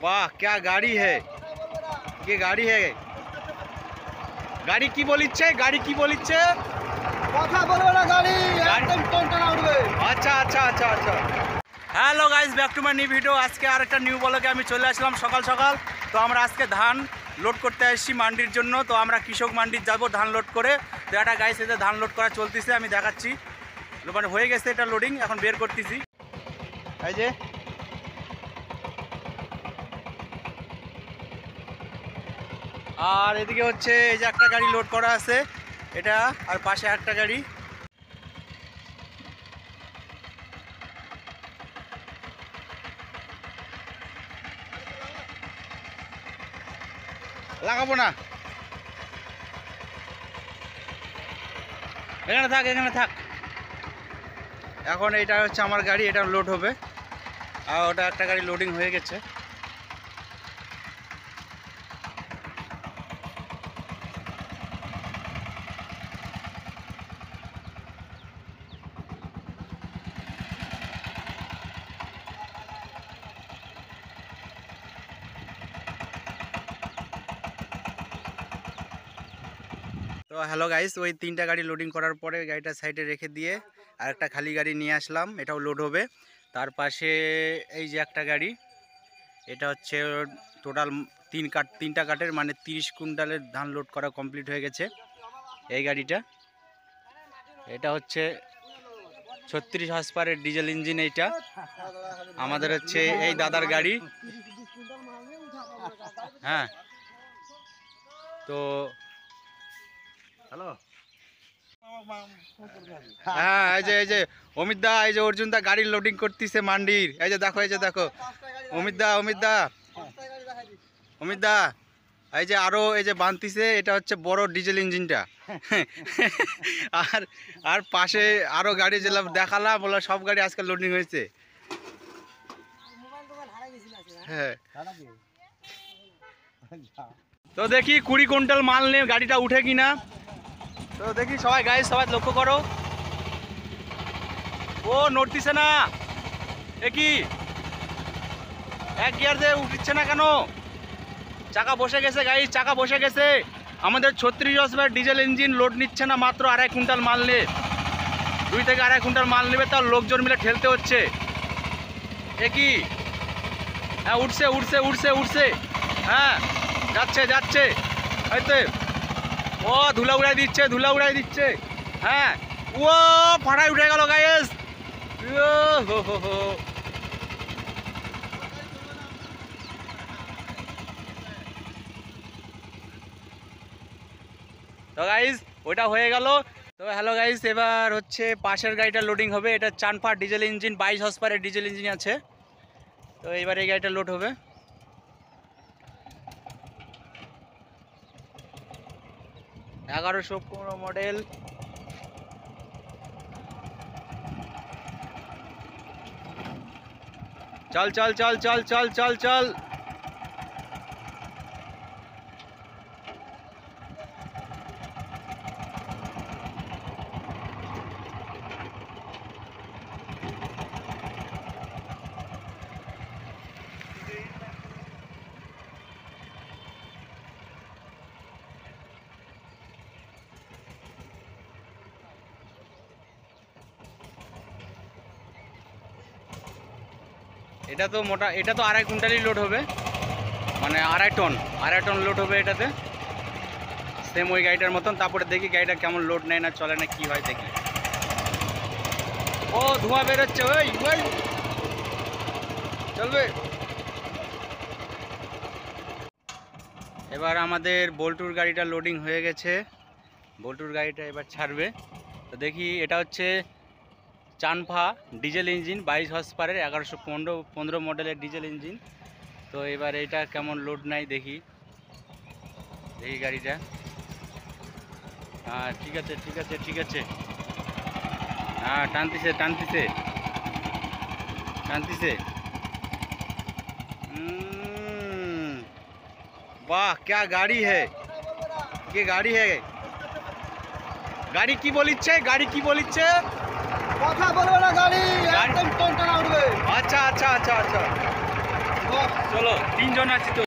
वाह क्या गाड़ी है, ये गाड़ी है। गाड़ी की बोलिच्छे, गाड़ी की बोलिच्छे, কথা বলবে না গাড়ি একদম টনটনা উঠবে। আচ্ছা আচ্ছা আচ্ছা আচ্ছা। Hello guys, back to my new video. আজকে আরেকটা নিউ ব্লগে আমি চলে আসলাম সকাল সকাল। তো আমরা আজকে ধান লোড করতে আসছি মান্ডির জন্য। তো আমরা কৃষক মান্ডির যাব ধান লোড করে। তো এটা গাইস, এতে ধান লোড করা চলতেছে, আমি দেখাচ্ছি। মানে হয়ে গেছে এটা লোডিং, এখন বের করতেছি। এই যে আর এদিকে হচ্ছে এই যে একটা গাড়ি লোড করা আছে এটা, আর পাশে একটা গাড়ি। লাগাবো না, এখানে থাক এখানে থাক। এখন এটা হচ্ছে আমার গাড়ি, এটা লোড হবে। আর ওটা একটা গাড়ি লোডিং হয়ে গেছে। তো হ্যালো গাইস, ওই তিনটা গাড়ি লোডিং করার পরে গাড়িটা সাইডে রেখে দিয়ে আরেকটা খালি গাড়ি নিয়ে আসলাম, এটাও লোড হবে। তার পাশে এই যে একটা গাড়ি, এটা হচ্ছে টোটাল তিনটা কাঠের মানে 30 কুইন্টালের ধান লোড করা কমপ্লিট হয়ে গেছে। এই গাড়িটা, এটা হচ্ছে 36 হর্স পাওয়ারের ডিজেল ইঞ্জিন। এইটা আমাদের হচ্ছে এই দাদার গাড়ি। হ্যাঁ, তো হ্যালো, হ্যাঁ এই যে অমিত দা, এই যে অর্জুন দা গাড়ি লোডিং করতেছে মান্ডির। এই যে দেখো, এই যে দেখো অমিত দা এই যে আরো এই যে বানতিছে, এটা হচ্ছে বড় ডিজেল ইঞ্জিনটা। আর পাশে আরো গাড়ি যেলাম দেখালাম, বলে সব গাড়ি আজকে লোডিং হয়েছে। হ্যাঁ, তো দেখি 20 কুইন্টাল মাল নিয়ে গাড়িটা উঠে কিনা। তো দেখি সবাই গাইস, সবাই লক্ষ্য করো। ও নড়তিছে না, এ কি এক গিয়ার দিয়ে উঠছে না কেন? চাকা বসে গেছে গাইস, চাকা বসে গেছে। আমাদের 36 horse power diesel engine load নিচ্ছে না, মাত্র 2.5 কুইন্টাল মাল নিয়ে। 2 থেকে 2.5 কুইন্টাল মাল নেবে, তার লোকজন মিলে ঠেলতে হচ্ছে। এ কি? হ্যাঁ উঠছে উঠছে উঠছে উঠছে, হ্যাঁ যাচ্ছে হয়তো। ও ধুলা উড়াই দিচ্ছে, হ্যাঁ। ও ফাটাই উঠে গেল গাইস। তো গাইস ওইটা হয়ে গেল। তো হ্যালো গাইস, এবার হচ্ছে পাশের গাড়িটা লোডিং হবে। এটা চানফা ডিজেল ইঞ্জিন, 22 হর্স পাওয়ারের ডিজেল ইঞ্জিন আছে। তো এবার এই গাড়িটা লোড হবে। $1115 মডেল। চল চল চল চল চল চল চল। এটা তো মোটা, এটা তো 2.5 কুইন্টালই লোড হবে, মানে 2.5 টন লোড হবে এটাতে, সেম ওই গাড়িটার মতন। তারপরে দেখি গাড়িটা কেমন লোড নেয় না চলে না কি হয় দেখি। ও ধোঁয়া বেরোচ্ছে, ওই চলবে। এবার আমাদের বল্টুর গাড়িটা লোডিং হয়ে গেছে, বল্টুর গাড়িটা এবার ছাড়বে। তো দেখি, এটা হচ্ছে চানফা ডিজেল ইঞ্জিন, 22 হর্স পাওয়ারের 1115 মডেলের ডিজেল ইঞ্জিন। তো এবার এটা কেমন লোড নাই দেখি গাড়িটা। হ্যাঁ ঠিক আছে, হ্যাঁ টানতিছে। वाह क्या गाड़ी है, ये गाड़ी है। गाड़ी की बोलिच्छे, কথা বলবে না গাড়ি একদম টনটনা উঠবে। अच्छा আচ্ছা আচ্ছা আচ্ছা চলো তিনজন আছি তো